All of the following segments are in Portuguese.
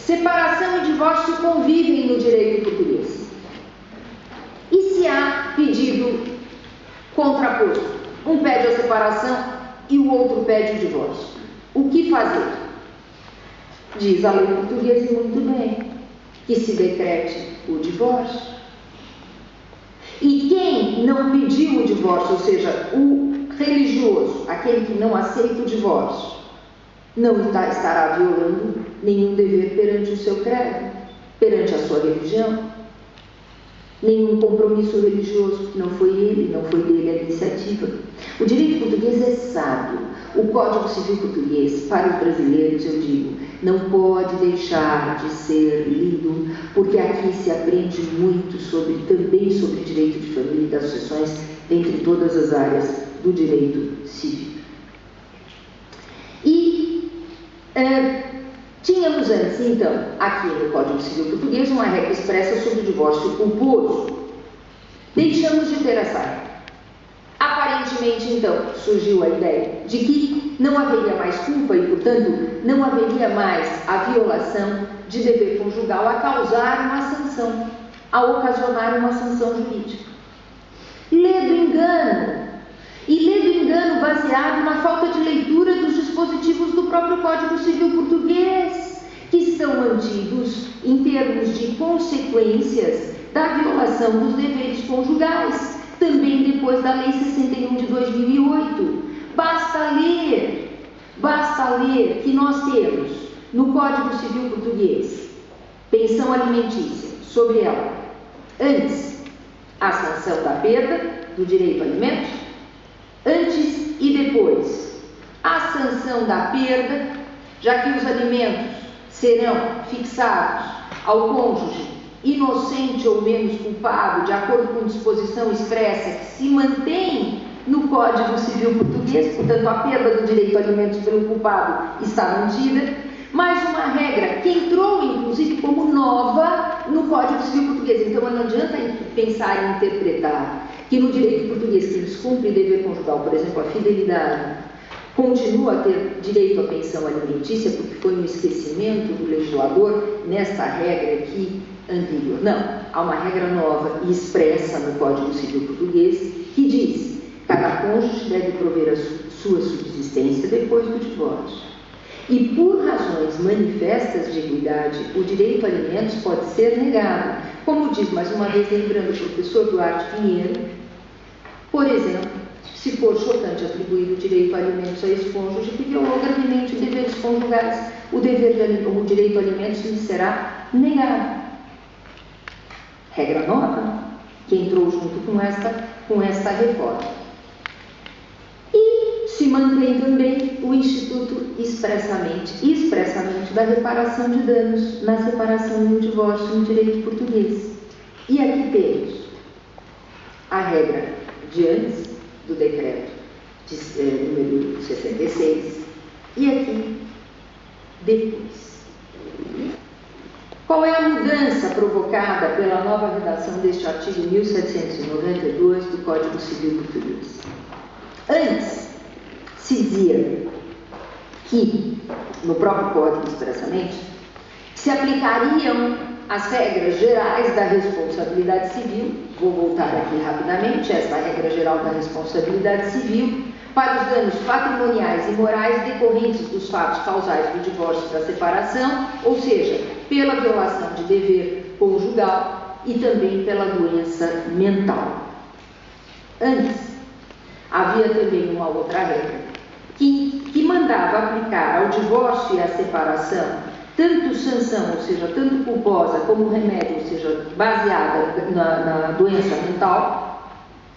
separação e divórcio convivem no direito português. E se há pedido contraposto? Um pede a separação e o outro pede o divórcio. O que fazer? Diz a lei portuguesa muito bem, que se decrete o divórcio. E quem não pediu o divórcio, ou seja, o religioso, aquele que não aceita o divórcio, não estará violando nenhum dever perante o seu credo, perante a sua religião, nenhum compromisso religioso, não foi ele, não foi dele a iniciativa. O direito português é sábio. O Código Civil português, para os brasileiros, eu digo, não pode deixar de ser lido, porque aqui se aprende muito também sobre direito de família e das sucessões, dentre todas as áreas do direito civil. E tínhamos antes, então, aqui no Código Civil português, uma regra expressa sobre o divórcio culposo. Deixamos de ter essa regra. Aparentemente, então, surgiu a ideia de que não haveria mais culpa e, portanto, não haveria mais a violação de dever conjugal a causar uma sanção, a ocasionar uma sanção jurídica. Lê do engano. E lê do engano baseado na falta de leitura dos dispositivos do próprio Código Civil português, que são mantidos em termos de consequências da violação dos deveres conjugais, também depois da Lei 61 de 2008. Basta ler que nós temos no Código Civil português pensão alimentícia, sobre ela, antes, a sanção da perda do direito a alimentos, antes e depois, a sanção da perda, já que os alimentos serão fixados ao cônjuge inocente ou menos culpado, de acordo com disposição expressa que se mantém no Código Civil português, portanto, a perda do direito a alimentos pelo culpado está mantida, mas uma regra que entrou, inclusive, como nova no Código Civil português. Então, não adianta pensar em interpretar que no direito português quem descumpre dever conjugal, por exemplo, a fidelidade, continua a ter direito à pensão alimentícia porque foi um esquecimento do legislador nesta regra aqui anterior. Não, há uma regra nova e expressa no Código Civil português que diz: cada cônjuge deve prover a sua subsistência depois do divórcio. E por razões manifestas de equidade, o direito a alimentos pode ser negado, como diz, mais uma vez, lembrando o professor Duarte Pinheiro, por exemplo, se for chocante atribuir o direito a alimentos a ex-cônjuge que violou gravemente os deveres conjugais, o direito a alimentos lhe será negado. Regra nova, que entrou junto com esta reforma. E se mantém também o Instituto expressamente da reparação de danos na separação e no divórcio no direito português. E aqui temos a regra de antes do decreto número 66 e aqui depois. Qual é a mudança provocada pela nova redação deste artigo 1792 do Código Civil português? Antes, se dizia que, no próprio Código expressamente, se aplicariam as regras gerais da responsabilidade civil. Vou voltar aqui rapidamente, esta regra geral da responsabilidade civil, para os danos patrimoniais e morais decorrentes dos fatos causais do divórcio e da separação, ou seja, pela violação de dever conjugal e também pela doença mental. Antes, havia também uma outra regra que mandava aplicar ao divórcio e à separação tanto sanção, ou seja, tanto culposa, como remédio, ou seja, baseada na doença mental,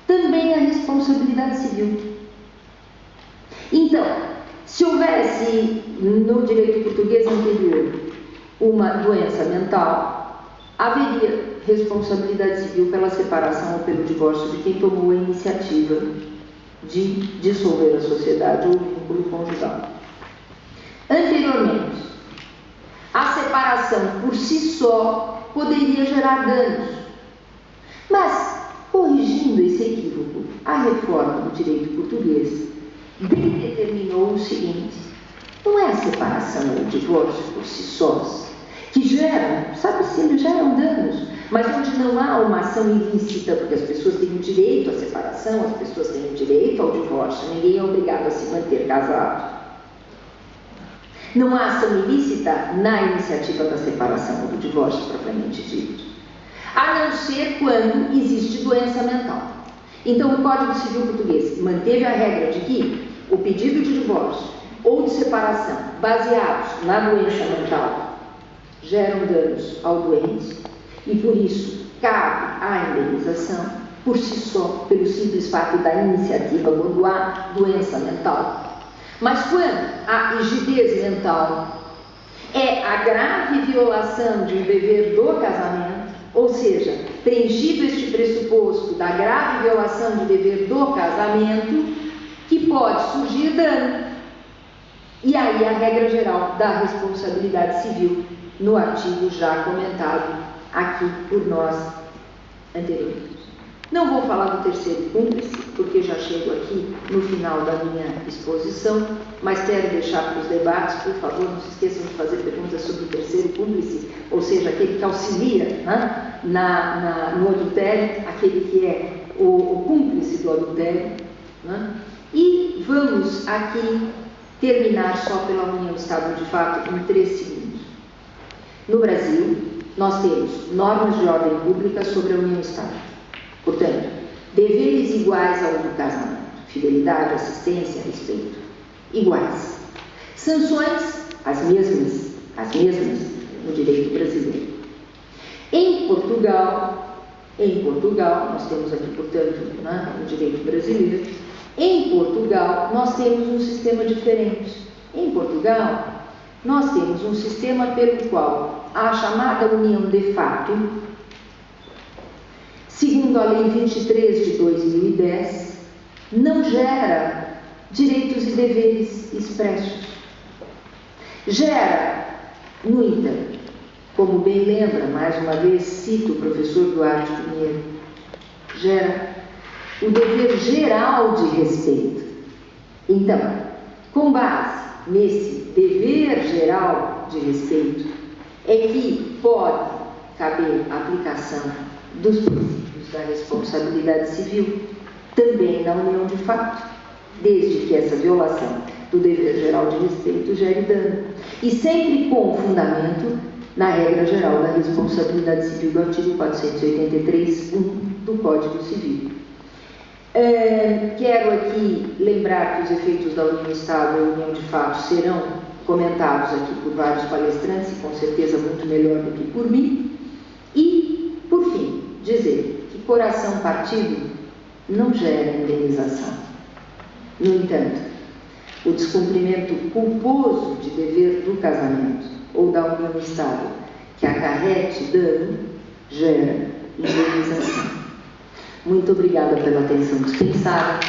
também a responsabilidade civil. Então, se houvesse no direito português anterior uma doença mental, haveria responsabilidade civil pela separação ou pelo divórcio de quem tomou a iniciativa de dissolver a sociedade ou o vínculo conjugal. Anteriormente, a separação por si só poderia gerar danos, mas, corrigindo esse equívoco, a reforma do direito português bem determinou o seguinte: não é a separação ou o divórcio por si sós que geram, sabe-se, eles geram danos, mas onde não há uma ação ilícita, porque as pessoas têm o direito à separação, as pessoas têm o direito ao divórcio, ninguém é obrigado a se manter casado. Não há ação ilícita na iniciativa da separação ou do divórcio propriamente dito, a não ser quando existe doença mental. Então, o Código Civil português manteve a regra de que o pedido de divórcio ou de separação baseados na doença mental geram danos ao doente e, por isso, cabe a indenização por si só, pelo simples fato da iniciativa quando há doença mental. Mas quando a rigidez mental é a grave violação de um dever do casamento, ou seja, preenchido este pressuposto da grave violação de dever do casamento, que pode surgir dano. E aí a regra geral da responsabilidade civil, no artigo já comentado aqui por nós anteriormente. Não vou falar do terceiro cúmplice, porque já chego aqui no final da minha exposição, mas quero deixar para os debates, por favor, não se esqueçam de fazer perguntas sobre o terceiro cúmplice, ou seja, aquele que auxilia, né, no adultério, aquele que é o cúmplice do adultério, né? E vamos aqui terminar só pela união Estado de fato em 3 segundos. No Brasil, nós temos normas de ordem pública sobre a união Estado. Portanto, deveres iguais ao do casamento, fidelidade, assistência, respeito, iguais. Sanções, as mesmas no direito brasileiro. Em Portugal, nós temos aqui, portanto, né, no direito brasileiro, em Portugal, nós temos um sistema diferente. Em Portugal, nós temos um sistema pelo qual a chamada união de fato, segundo a Lei 23 de 2010, não gera direitos e deveres expressos. Gera, no entanto, como bem lembra, mais uma vez cito o professor Duarte Pinheiro, gera o dever geral de respeito. Então, com base nesse dever geral de respeito, é que pode caber a aplicação dos princípios da responsabilidade civil também na união de fato, desde que essa violação do dever geral de respeito gere dano, e sempre com fundamento na regra geral da responsabilidade civil do artigo 483.1 do Código Civil. Quero aqui lembrar que os efeitos da união Estado e a união de fato serão comentados aqui por vários palestrantes e com certeza muito melhor do que por mim. E, por fim, dizer que coração partido não gera indenização. No entanto, o descumprimento culposo de dever do casamento ou da união estável que acarrete dano gera indenização. Muito obrigada pela atenção dispensada.